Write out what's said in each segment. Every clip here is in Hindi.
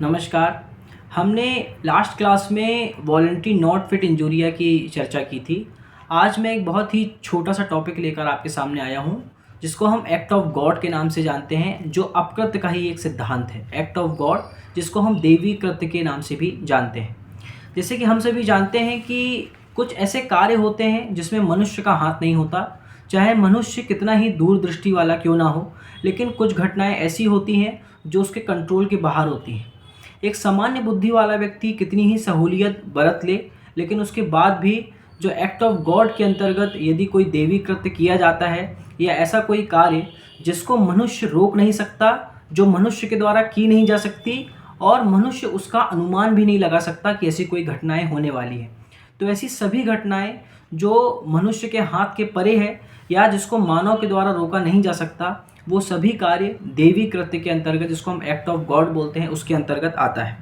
नमस्कार। हमने लास्ट क्लास में वॉलंटरी नॉट फिट इंजूरिया की चर्चा की थी। आज मैं एक बहुत ही छोटा-सा टॉपिक लेकर आपके सामने आया हूँ, जिसको हम एक्ट ऑफ गॉड के नाम से जानते हैं, जो अपकृत्य का ही एक सिद्धांत है। एक्ट ऑफ गॉड, जिसको हम देवी कृत्य के नाम से भी जानते हैं। जैसे कि हम सभी जानते हैं कि कुछ ऐसे कार्य होते हैं जिसमें मनुष्य का हाथ नहीं होता, चाहे मनुष्य कितना ही दूरदृष्टि वाला क्यों ना हो, लेकिन कुछ घटनाएँ ऐसी होती हैं जो उसके कंट्रोल के बाहर होती हैं। एक सामान्य बुद्धि वाला व्यक्ति कितनी ही सहूलियत बरत ले, लेकिन उसके बाद भी जो एक्ट ऑफ गॉड के अंतर्गत यदि कोई देवी कृत्य किया जाता है या ऐसा कोई कार्य जिसको मनुष्य रोक नहीं सकता, जो मनुष्य के द्वारा की नहीं जा सकती और मनुष्य उसका अनुमान भी नहीं लगा सकता कि ऐसी कोई घटनाएं होने वाली हैं। तो ऐसी सभी घटनाएं जो मनुष्य के हाथ के परे है या जिसको मानव के द्वारा रोका नहीं जा सकता, वो सभी कार्य देवी कृत्य के अंतर्गत, जिसको हम एक्ट ऑफ गॉड बोलते हैं, उसके अंतर्गत आता है।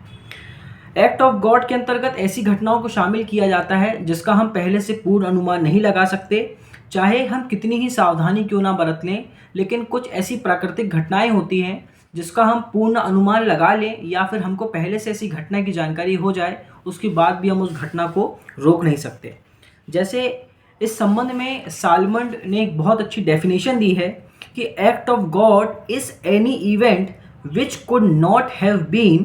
एक्ट ऑफ गॉड के अंतर्गत ऐसी घटनाओं को शामिल किया जाता है जिसका हम पहले से पूर्ण अनुमान नहीं लगा सकते, चाहे हम कितनी ही सावधानी क्यों ना बरत लें। लेकिन कुछ ऐसी प्राकृतिक घटनाएं होती हैं जिसका हम पूर्ण अनुमान लगा लें या फिर हमको पहले से ऐसी घटना की जानकारी हो जाए, उसके बाद भी हम उस घटना को रोक नहीं सकते। जैसे इस संबंध में सालमंड ने एक बहुत अच्छी डेफिनेशन दी है कि act of God is any event which could not have been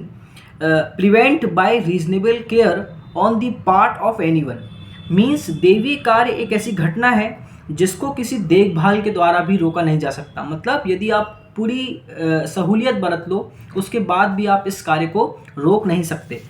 prevent by reasonable care on the part of anyone. Means देवी कार्य एक ऐसी घटना है जिसको किसी देखभाल के द्वारा भी रोका नहीं जा सकता। मतलब यदि आप पूरी सहूलियत बरत लो, उसके बाद भी आप इस कार्य को रोक नहीं सकते।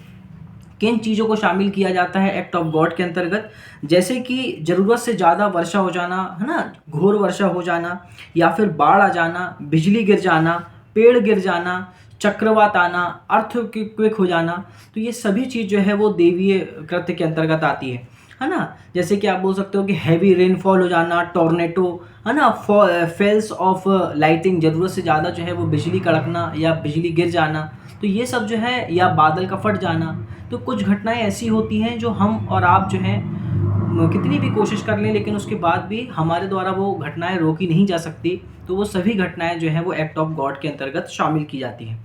किन चीज़ों को शामिल किया जाता है एक्ट ऑफ गॉड के अंतर्गत? जैसे कि ज़रूरत से ज़्यादा वर्षा हो जाना, है ना, घोर वर्षा हो जाना, या फिर बाढ़ आ जाना, बिजली गिर जाना, पेड़ गिर जाना, चक्रवात आना, अर्थक्वेक हो जाना। तो ये सभी चीज़ जो है वो देवीय कृत्य के अंतर्गत आती है ना। जैसे कि आप बोल सकते हो कि हैवी रेनफॉल हो जाना, टॉर्नेडो, है ना, फेल्स ऑफ लाइटिंग, ज़रूरत से ज़्यादा जो है वो बिजली कड़कना या बिजली गिर जाना। तो ये सब जो है, या बादल का फट जाना। तो कुछ घटनाएं ऐसी होती हैं जो हम और आप जो हैं कितनी भी कोशिश कर लें, लेकिन उसके बाद भी हमारे द्वारा वो घटनाएं रोकी नहीं जा सकती। तो वो सभी घटनाएं जो हैं वो एक्ट ऑफ गॉड के अंतर्गत शामिल की जाती हैं।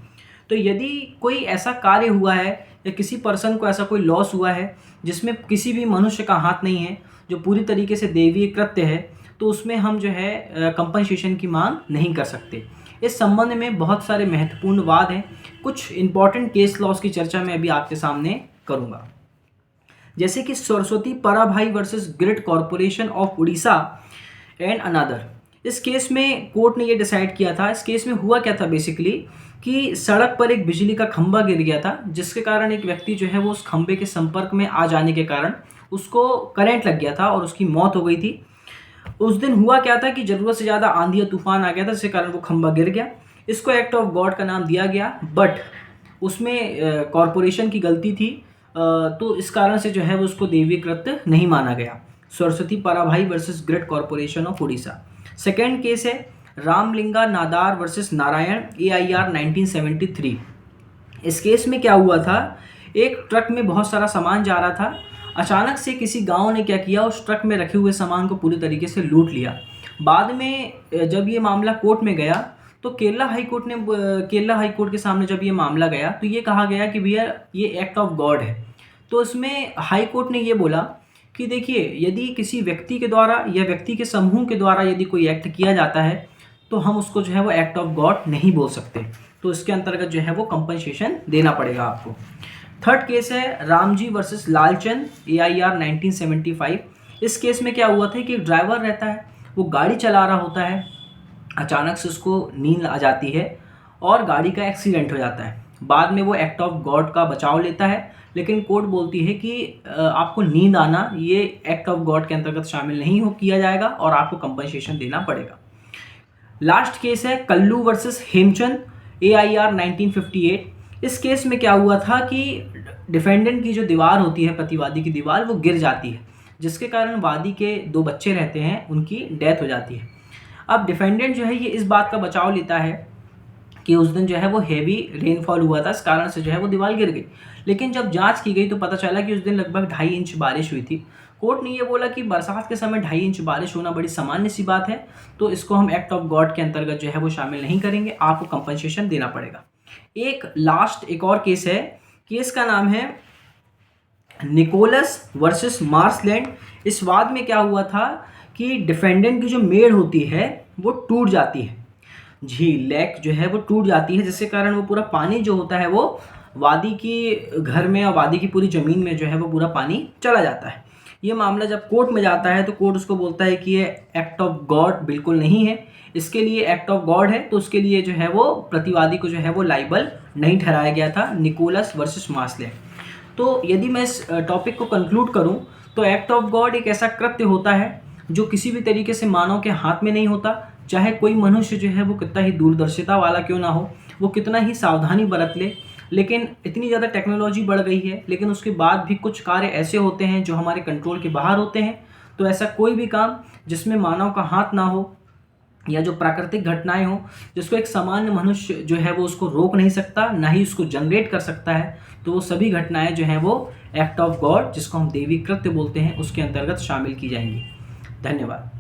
तो यदि कोई ऐसा कार्य हुआ है या किसी पर्सन को ऐसा कोई लॉस हुआ है जिसमें किसी भी मनुष्य का हाथ नहीं है, जो पूरी तरीके से देवीय कृत्य है, तो उसमें हम जो है कंपनसेशन की मांग नहीं कर सकते। इस संबंध में बहुत सारे महत्वपूर्ण वाद हैं। कुछ इंपॉर्टेंट केस लॉस की चर्चा मैं अभी आपके सामने करूंगा। जैसे कि Saraswati Parabhai versus grid corporation of Orissa and another. इस केस में कोर्ट ने ये डिसाइड किया था। इस केस में हुआ क्या था बेसिकली कि सड़क पर एक बिजली का खंभा गिर गया था, जिसके कारण एक व्यक्ति जो है वो उस खंभे के संपर्क में आ जाने के कारण उसको करंट लग गया था और उसकी मौत हो गई थी। उस दिन हुआ क्या था कि ज़रूरत से ज़्यादा आंधी या तूफान आ गया था, जिसके कारण वो खंभा गिर गया। इसको एक्ट ऑफ गॉड का नाम दिया गया, बट उसमें कॉरपोरेशन की गलती थी, तो इस कारण से जो है वो उसको देवी कृत्य नहीं माना गया। Saraswati Parabhai versus grid corporation of Orissa. Second case है रामलिंगा नादार वर्सेस नारायण AIR 1973। इस केस में क्या हुआ था, एक ट्रक में बहुत सारा सामान जा रहा था। अचानक से किसी गांव ने क्या किया, उस ट्रक में रखे हुए सामान को पूरी तरीके से लूट लिया। बाद में जब ये मामला कोर्ट में गया, तो केरला हाई कोर्ट के सामने जब ये मामला गया, तो ये कहा गया कि भैया ये एक्ट ऑफ गॉड है। तो इसमें हाई कोर्ट ने ये बोला कि देखिए, यदि किसी व्यक्ति के द्वारा या व्यक्ति के समूह के द्वारा यदि कोई एक्ट किया जाता है, तो हम उसको जो है वो एक्ट ऑफ गॉड नहीं बोल सकते। तो इसके अंतर्गत जो है वो कंपनसेशन देना पड़ेगा आपको। थर्ड केस है रामजी वर्सेस लालचंद AIR 1975। इस केस में क्या हुआ था कि एक ड्राइवर रहता है, वो गाड़ी चला रहा होता है, अचानक से उसको नींद आ जाती है और गाड़ी का एक्सीडेंट हो जाता है। बाद में वो एक्ट ऑफ गॉड का बचाव लेता है, लेकिन कोर्ट बोलती है कि आपको नींद आना ये एक्ट ऑफ गॉड के अंतर्गत शामिल नहीं हो किया जाएगा और आपको कंपनसेशन देना पड़ेगा। लास्ट केस है कल्लू वर्सेस हेमचंद AIR 1958। इस केस में क्या हुआ था कि डिफेंडेंट की जो दीवार होती है, प्रतिवादी की दीवार, वो गिर जाती है, जिसके कारण वादी के 2 बच्चे रहते हैं, उनकी डेथ हो जाती है। अब डिफेंडेंट जो है ये इस बात का बचाव लेता है कि उस दिन जो है वो हेवी रेनफॉल हुआ था, इस कारण से जो है वो दीवार गिर गई। लेकिन जब जांच की गई तो पता चला कि उस दिन लगभग 2.5 इंच बारिश हुई थी। कोर्ट ने ये बोला कि बरसात के समय 2.5 इंच बारिश होना बड़ी सामान्य सी बात है, तो इसको हम एक्ट ऑफ गॉड के अंतर्गत जो है वो शामिल नहीं करेंगे, आपको कंपनसेशन देना पड़ेगा। एक और केस है। केस का नाम है निकोलस वर्सेस मार्सलैंड। इस वाद में क्या हुआ था कि डिफेंडेंट की जो मेड़ होती है वो टूट जाती है, झील लेक जो है वो टूट जाती है, जिसके कारण वो पूरा पानी जो होता है वो वादी की घर में और वादी की पूरी ज़मीन में जो है वो पूरा पानी चला जाता है। ये मामला जब कोर्ट में जाता है तो कोर्ट उसको बोलता है कि ये एक्ट ऑफ गॉड बिल्कुल नहीं है, इसके लिए एक्ट ऑफ गॉड है, तो उसके लिए जो है वो प्रतिवादी को जो है वो लाइबल नहीं ठहराया गया था, निकोलस वर्सेस मार्सलैंड। तो यदि मैं इस टॉपिक को कंक्लूड करूं तो एक्ट ऑफ गॉड एक ऐसा कृत्य होता है जो किसी भी तरीके से मानव के हाथ में नहीं होता, चाहे कोई मनुष्य जो है वो कितना ही दूरदर्शिता वाला क्यों ना हो, वो कितना ही सावधानी बरत ले। लेकिन इतनी ज़्यादा टेक्नोलॉजी बढ़ गई है, लेकिन उसके बाद भी कुछ कार्य ऐसे होते हैं जो हमारे कंट्रोल के बाहर होते हैं। तो ऐसा कोई भी काम जिसमें मानव का हाथ ना हो या जो प्राकृतिक घटनाएं हो, जिसको एक सामान्य मनुष्य जो है वो उसको रोक नहीं सकता, ना ही उसको जनरेट कर सकता है, तो वो सभी घटनाएं जो हैं वो एक्ट ऑफ गॉड, जिसको हम देवी कृत्य बोलते हैं, उसके अंतर्गत शामिल की जाएंगी। धन्यवाद।